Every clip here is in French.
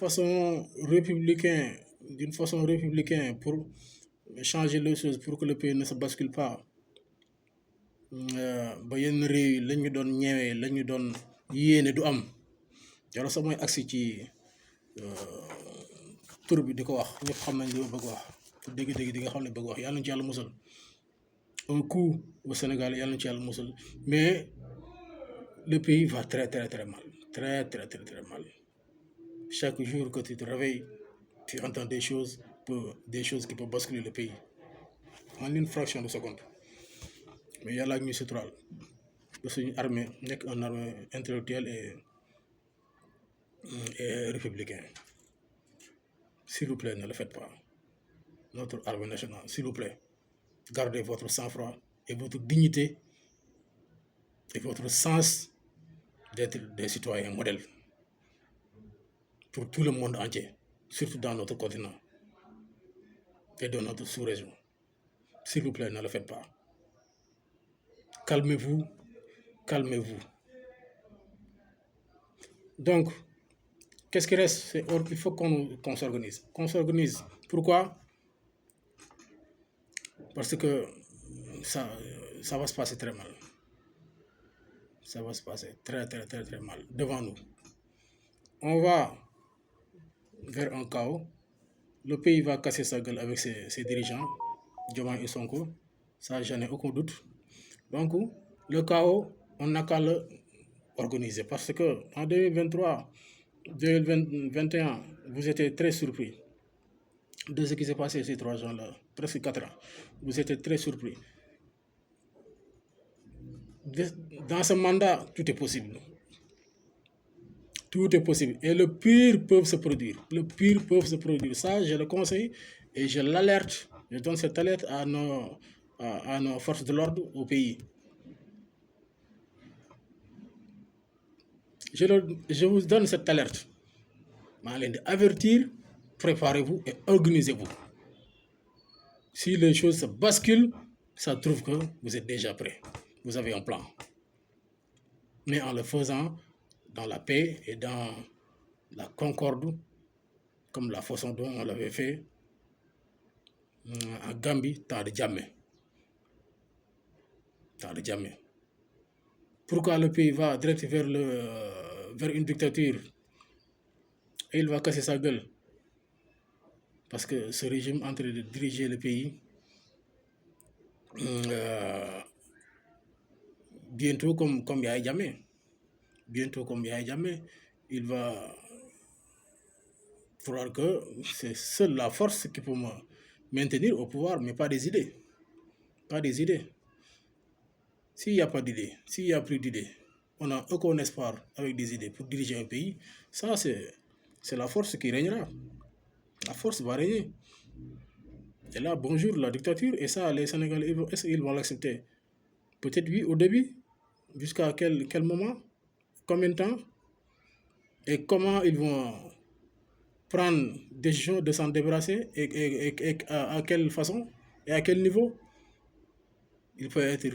façon républicaine, d'une façon républicaine pour changer les choses, pour que le pays ne se bascule pas. Ba yenn réew yi lañu doon ñëwee lañu doon yéene du am yàlla sax mooy agsi ci tur bi di ko wax ñëpp xam nañ li ma bëgg wax te dégg-dégg di nga xam ne bëgg wax yàlla nañu ci yàlla musal un coup au Sénégal yàlla nañu ci yàlla musal mais le pays va très très très mal très très très très mal chaque jour que tu te réveilles tu entends des choses qui peuvent basculer le pays en une fraction de seconde mais yàlla ak ñuy suturaal ba suñu armée nekk un armée intellectuelle et républicain. S'il vous plaît, ne le faites pas. Notre armée nationale, s'il vous plaît, gardez votre sang-froid et votre dignité et votre sens d'être des citoyens modèles pour tout le monde entier, surtout dans notre continent et dans notre sous-région. S'il vous plaît, ne le faites pas. Calmez-vous, calmez-vous. Donc, qu'est-ce qui reste? Il faut qu'on s'organise. Qu'on s'organise. Pourquoi? Parce que ça va se passer très mal. Ça va se passer très, très, très, très mal devant nous. On va vers un chaos. Le pays va casser sa gueule avec ses dirigeants, Diomaye et Sonko. Ça, j'en ai aucun doute. Donc, le chaos, on n'a qu'à le organiser. Parce que en 2023, 2021, vous étiez très surpris de ce qui s'est passé ces 3 ans-là, presque 4 ans. Vous étiez très surpris. Dans ce mandat, tout est possible. Tout est possible. Et le pire peut se produire. Le pire peut se produire. Ça, je le conseille et je l'alerte. Je donne cette alerte à nos forces de l'ordre au pays. Je vous donne cette alerte. Avertir, préparez-vous et organisez-vous. Si les choses se basculent, ça trouve que vous êtes déjà prêt. Vous avez un plan. Mais en le faisant dans la paix et dans la concorde, comme la façon dont on l'avait fait en Gambie, tant de jamais. Tant de jamais. Pourquoi le pays va direct vers une dictature et il va casser sa gueule? Parce que ce régime en train de diriger le pays, bientôt comme Yahya Jammeh. Bientôt comme Yahya Jammeh, il va falloir que c'est seule la force qui peut me maintenir au pouvoir, mais pas des idées. Pas des idées. S'il n'y a pas d'idées, s'il n'y a plus d'idées, on n'a aucun espoir avec des idées pour diriger un pays, ça c'est la force qui régnera. La force va régner. Et là, bonjour, la dictature, et ça, les Sénégalais, est-ce qu'ils vont l'accepter? Peut-être oui, au début. Jusqu'à quel moment? Combien de temps? Et comment ils vont prendre des décision de s'en débarrasser et à quelle façon et à quel niveau? Il peut être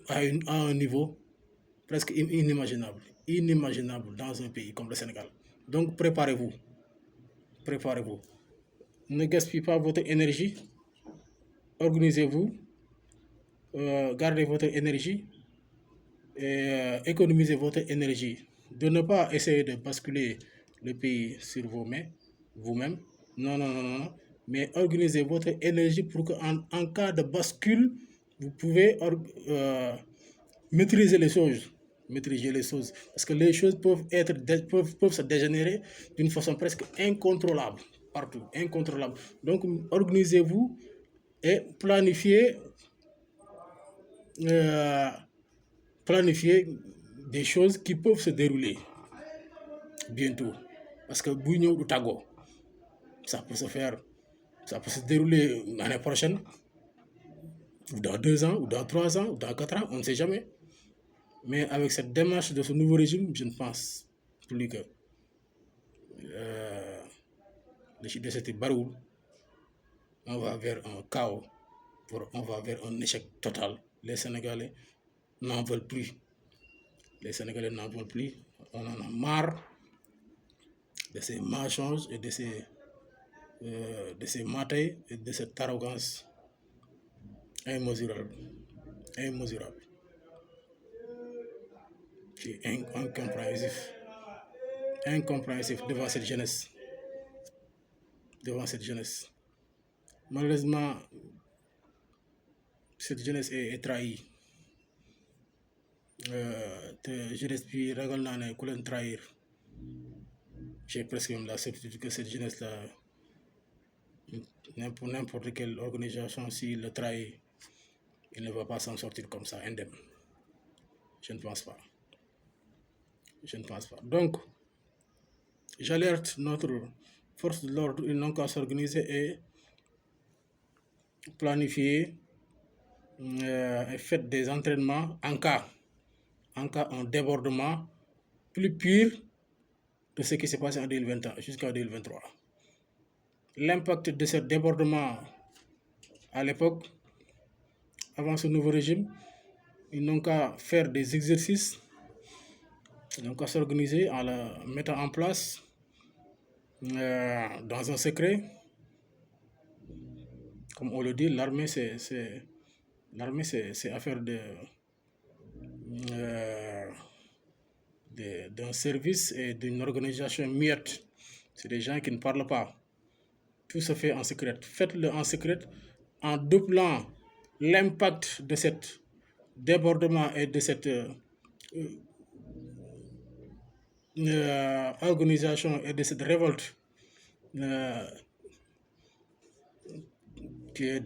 à un niveau presque inimaginable. Inimaginable dans un pays comme le Sénégal. Donc préparez-vous. Préparez-vous. Ne gaspillez pas votre énergie. Organisez-vous. Gardez votre énergie. Et économisez votre énergie. De ne pas essayer de basculer le pays sur vos mains, vous-même. Non, non, non, non. Mais organisez votre énergie pour qu'en cas de bascule, vous pouvez maîtriser les choses. Maîtriser les choses. Parce que les choses peuvent se dégénérer d'une façon presque incontrôlable. Partout. Incontrôlable. Donc, organisez-vous et planifiez des choses qui peuvent se dérouler bientôt. Parce que Bouigno ou Tago, ça peut se dérouler l'année prochaine, ou dans 2 ans, ou dans 3 ans, ou dans 4 ans, on ne sait jamais. Mais avec cette démarche de ce nouveau régime, je ne pense plus que de cette baroule, on va vers un chaos, on va vers un échec total. Les Sénégalais n'en veulent plus. Les Sénégalais n'en veulent plus. On en a marre de ces mensonges et de ces matais et de cette arrogance immesurable. Immesurable. C'est incompréhensif. Incompréhensif devant cette jeunesse. Devant cette jeunesse. Malheureusement, cette jeunesse est trahie. Jeunesse bi ragal naa ne ku leen trahir. J'ai presque même la certitude que cette jeunesse-là, n'importe quelle organisation, s'il le trahit, il ne va pas s'en sortir comme ça, indemne. Je ne pense pas. Je ne pense pas. Donc, j'alerte notre force de l'ordre, ils n'ont qu'à s'organiser et planifier et faire des entraînements en cas un débordement plus pire de ce qui s'est passé en 2021 jusqu'en 2023. L'impact de ce débordement à l'époque, avant ce nouveau régime, ils n'ont qu'à faire des exercices, ils n'ont qu'à s'organiser en le mettant en place dans un secret. Comme on le dit, l'armée, c'est affaire d'un service et d'une organisation muette. C'est des gens qui ne parlent pas. Tout se fait en secret. Faites-le en secret en doublant l'impact de cet débordement et de cette organisation et de cette révolte qui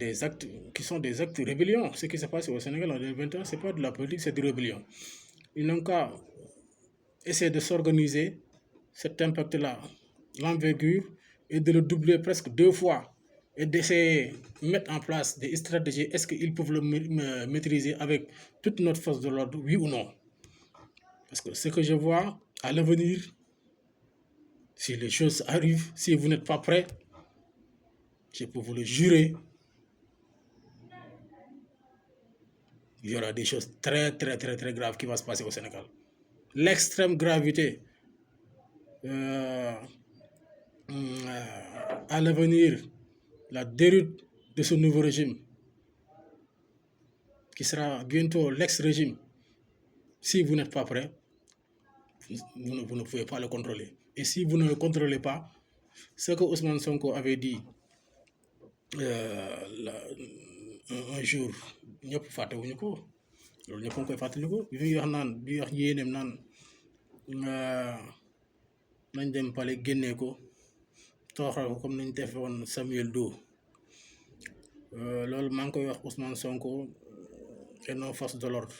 sont des actes de rébellion. Ce qui s'est passé au Sénégal en 2021, ce n'est pas de la politique, c'est de rébellion. Ils n'ont qu'à essayer de s'organiser cet impact-là, l'envergure, et de le doubler presque 2 fois et d'essayer de mettre en place des stratégies. Est-ce qu'ils peuvent le maîtriser avec toute notre force de l'ordre, oui ou non? Parce que ce que je vois à l'avenir, si les choses arrivent, si vous n'êtes pas prêts, je peux vous le jurer, il y aura des choses très graves qui vont se passer au Sénégal. L'extrême gravité à l'avenir, la déroute de ce nouveau régime, qui sera bientôt l'ex-régime, si vous n'êtes pas prêt, vous ne pouvez pas le contrôler. Et si vous ne le contrôlez pas, ce que Ousmane Sonko avait dit un jour, ñëpp fàttewuñu ko loolu ñëpp a ngi koy fàttaliku bi muy wax naan bi wax yéeneem naan nañ dem pale génnee ko tooxal ko comme nañ defe woon Samuel Doe loolu maa ngi koy wax Ousmane Sonko et nos forces de l'ordre,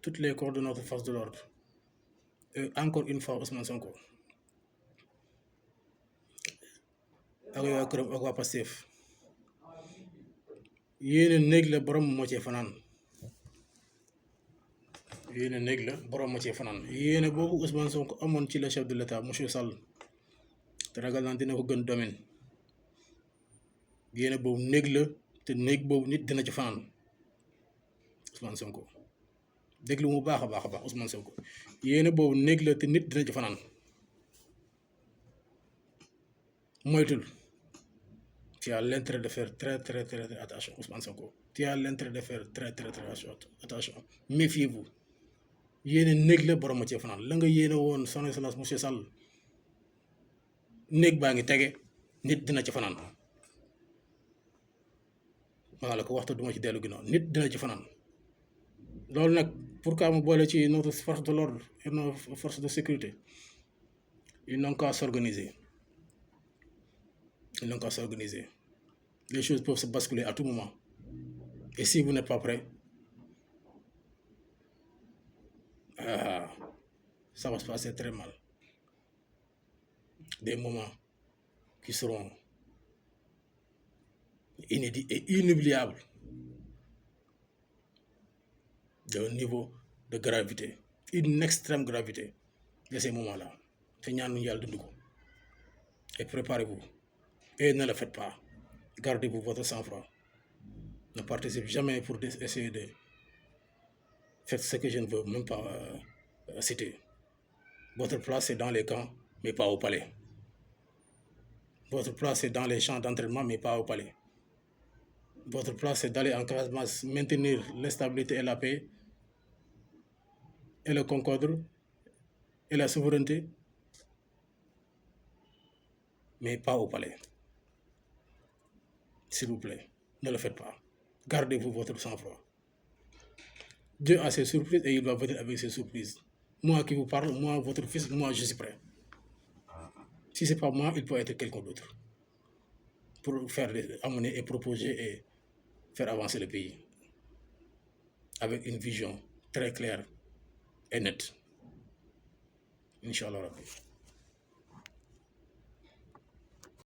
toutes les corps de notre force de l'ordre. Et encore une fois Ousmane Sonko ak waa këram ak waa Pastef, yéene néeg la borom moo cee fanaan. Yéene néeg la borom moo cee fanaan. Yéene boobu Ousmane Sonko amoon ci le chef de l'État monsieur Sall te ragal naa dina ko gën domaine. Yéene boobu néeg la te néeg boobu nit dina ci fanaan. Ousmane Sonko déglu mu baax a baax Ousmane Sonko yéene boobu néeg la te nit dina ci fanaan. Moytul. Tu as l'intérêt de faire très attention, Ousmane Sonko. Tu as l'intérêt de faire très attention. Méfiez-vous. Yéene néeg la borom ma cee fanaan la nga yéene woon son excellence monsieur Sall néeg baa ngi tege nit dina ci fanaan. maa la ko waxtu duma ci dellu ginnaaw nit dina ci fanaan. loolu nag pourquoi mu boole ci notre force de l'ordre et nos forces de sécurité, ils n'ont qu'à s'organiser. Ils n'ont qu'à s'organiser. Les choses peuvent se basculer à tout moment. Et si vous n'êtes pas prêt, ça va se passer très mal. Des moments qui seront inédits et inoubliables d'un niveau de gravité, une extrême gravité de ces moments-là. Et préparez-vous. Et ne le faites pas. Gardez-vous votre sang-froid. Ne participez jamais pour essayer de C'est ce que je ne veux même pas citer. Votre place est dans les camps, mais pas au palais. Votre place est dans les champs d'entraînement, mais pas au palais. Votre place est d'aller en Casamance maintenir l'instabilité et la paix, et le concorde, et la souveraineté, mais pas au palais. S'il vous plaît, ne le faites pas. Gardez-vous votre sang-froid. Dieu a ses surprises et il va venir avec ses surprises. Moi qui vous parle, moi, votre fils, moi, je suis prêt. Si ce n'est pas moi, il peut être quelqu'un d'autre pour faire amener et proposer et faire avancer le pays avec une vision très claire et nette. Inch'Allah Rabbi.